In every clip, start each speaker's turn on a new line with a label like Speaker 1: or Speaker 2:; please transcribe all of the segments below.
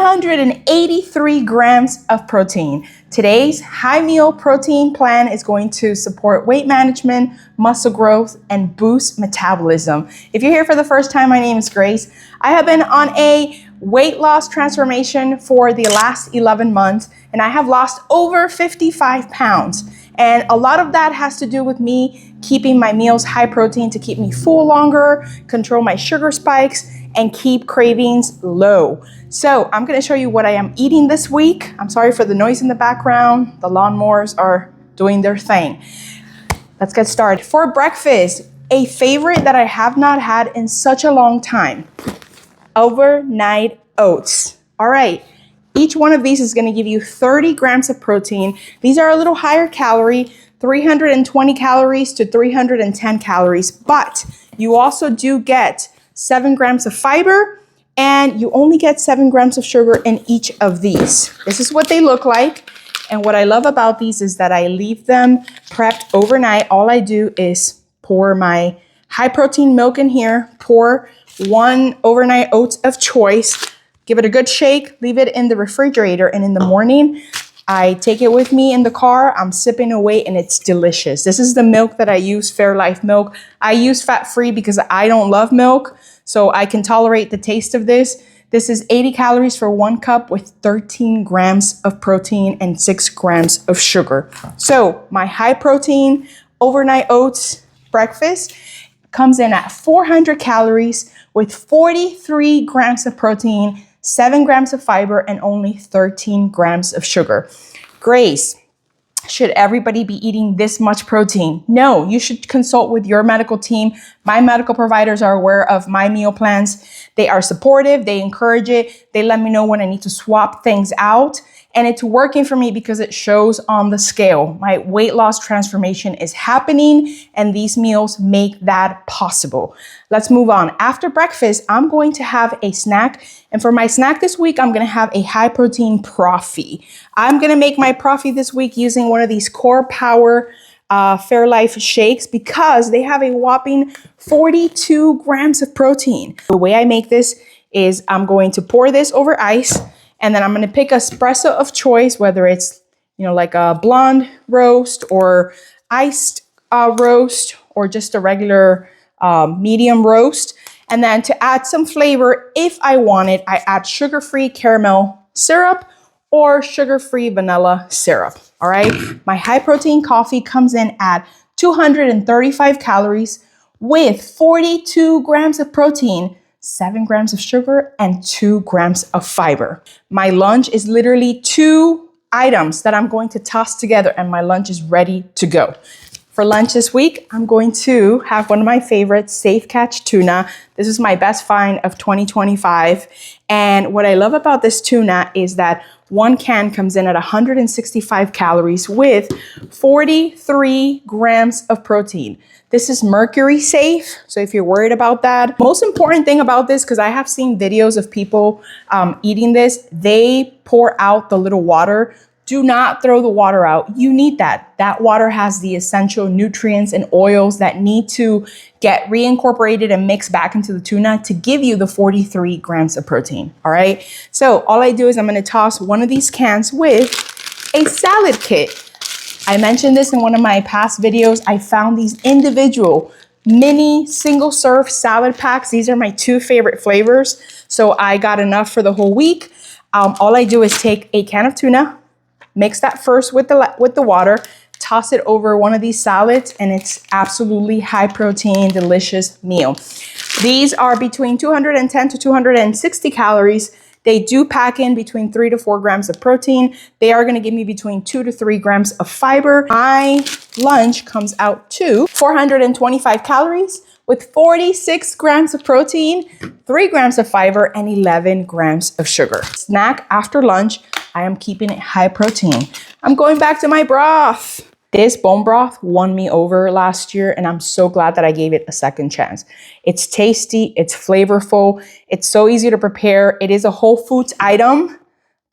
Speaker 1: 183 grams of protein. Today's high meal protein plan is going to support weight management, muscle growth, and boost metabolism. If you're here for the first time, my name is Grace. I have been on a weight loss transformation for the last 11 months, and I have lost over 55 pounds. And a lot of that has to do with me keeping my meals high protein to keep me full longer, control my sugar spikes, and keep cravings low. So I'm gonna show you what I am eating this week. I'm sorry for the noise in the background. The lawnmowers are doing their thing. Let's get started. For breakfast, a favorite that I have not had in such a long time, overnight oats. All right. Each one of these is going to give you 30 grams of protein. These are a little higher calorie, 320 calories to 310 calories, but you also do get 7 grams of fiber, and you only get 7 grams of sugar in each of these. This is what they look like. And what I love about these is that I leave them prepped overnight. All I do is pour my high protein milk in here, pour 1 overnight oats of choice, give it a good shake, leave it in the refrigerator, and in the morning, I take it with me in the car. I'm sipping away, and it's delicious. This is the milk that I use, Fairlife milk. I use fat-free because I don't love milk, so I can tolerate the taste of this. This is 80 calories for 1 cup with 13 grams of protein and 6 grams of sugar. So my high protein overnight oats breakfast comes in at 400 calories with 43 grams of protein, 7 grams of fiber, and only 13 grams of sugar. Grace, should everybody be eating this much protein? No, you should consult with your medical team. My medical providers are aware of my meal plans. They are supportive, they encourage it. They let me know when I need to swap things out. And it's working for me because it shows on the scale. My weight loss transformation is happening, and these meals make that possible. Let's move on. After breakfast, I'm going to have a snack. And for my snack this week, I'm gonna have a high protein Proffee. I'm gonna make my Proffee this week using one of these Core Power Fairlife shakes because they have a whopping 42 grams of protein. The way I make this is I'm going to pour this over ice, and then I'm going to pick espresso of choice, whether it's, like a blonde roast or iced roast or just a regular medium roast. And then to add some flavor, if I want it, I add sugar-free caramel syrup or sugar-free vanilla syrup. All right. My high protein coffee comes in at 235 calories with 42 grams of protein, 7 grams of sugar, and 2 grams of fiber. My lunch is literally 2 items that I'm going to toss together, and my lunch is ready to go. For lunch this week, I'm going to have one of my favorites, Safecatch tuna. This is my best find of 2025. And what I love about this tuna is that 1 can comes in at 165 calories with 43 grams of protein. This is mercury safe, so if you're worried about that. Most important thing about this, because I have seen videos of people eating this, they pour out the little water. Do not throw the water out. You need that. That water has the essential nutrients and oils that need to get reincorporated and mixed back into the tuna to give you the 43 grams of protein, all right? So all I do is I'm gonna toss one of these cans with a salad kit. I mentioned this in one of my past videos. I found these individual mini single serve salad packs. These are my 2 favorite flavors. So I got enough for the whole week. All I do is take a can of tuna, mix that first with the water, toss it over one of these salads, and it's absolutely high protein, delicious meal. These are between 210 to 260 calories. They do pack in between 3 to 4 grams of protein. They are gonna give me between 2 to 3 grams of fiber. My lunch comes out to 425 calories with 46 grams of protein, 3 grams of fiber, and 11 grams of sugar. Snack after lunch, I am keeping it high protein. I'm going back to my broth. This bone broth won me over last year, and I'm so glad that I gave it a second chance. It's tasty, it's flavorful, it's so easy to prepare. It is a whole foods item,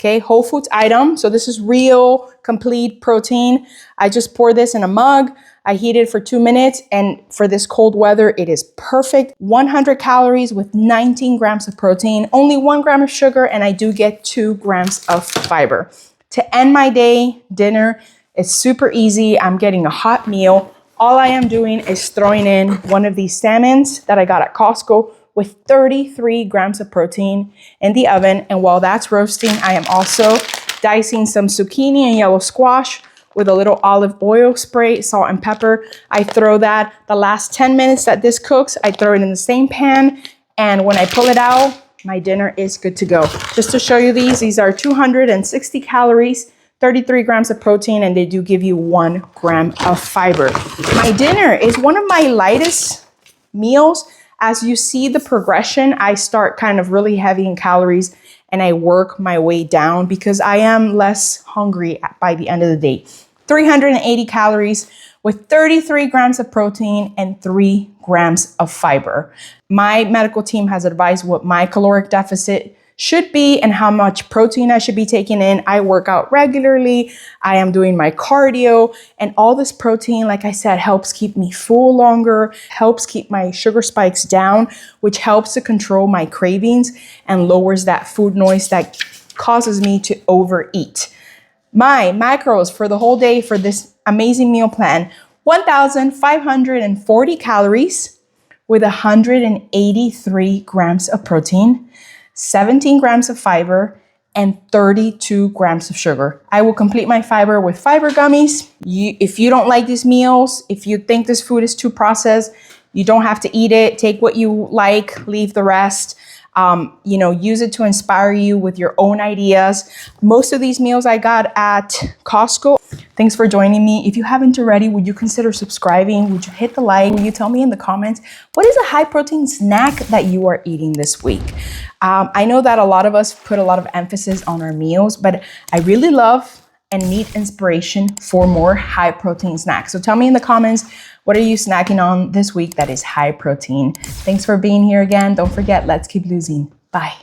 Speaker 1: Okay, whole foods item. So this is real, complete protein. I just pour this in a mug. I heat it for 2 minutes, and for this cold weather, it is perfect. 100 calories with 19 grams of protein, only 1 gram of sugar, and I do get 2 grams of fiber. To end my day, dinner is super easy. I'm getting a hot meal. All I am doing is throwing in one of these salmons that I got at Costco with 33 grams of protein in the oven. And while that's roasting, I am also dicing some zucchini and yellow squash with a little olive oil spray, salt and pepper. I throw that the last 10 minutes that this cooks, I throw it in the same pan. And when I pull it out, my dinner is good to go. Just to show you these are 260 calories, 33 grams of protein, and they do give you 1 gram of fiber. My dinner is one of my lightest meals. As you see the progression, I start kind of really heavy in calories and I work my way down because I am less hungry by the end of the day. 380 calories with 33 grams of protein and 3 grams of fiber. My medical team has advised what my caloric deficit should be and how much protein I should be taking in. I work out regularly. I am doing my cardio, and all this protein, like I said, helps keep me full longer, helps keep my sugar spikes down, which helps to control my cravings and lowers that food noise that causes me to overeat. My macros for the whole day for this amazing meal plan, 1,540 calories with 183 grams of protein, 17 grams of fiber, and 32 grams of sugar. I will complete my fiber with fiber gummies. If you don't like these meals, if you think this food is too processed, you don't have to eat it. Take what you like, leave the rest. Use it to inspire you with your own ideas. Most of these meals I got at Costco. Thanks for joining me. If you haven't already, would you consider subscribing? Would you hit the like? Will you tell me in the comments, what is a high protein snack that you are eating this week? I know that a lot of us put a lot of emphasis on our meals, but I really love and need inspiration for more high protein snacks. So tell me in the comments, what are you snacking on this week that is high protein? Thanks for being here again. Don't forget, let's keep losing. Bye.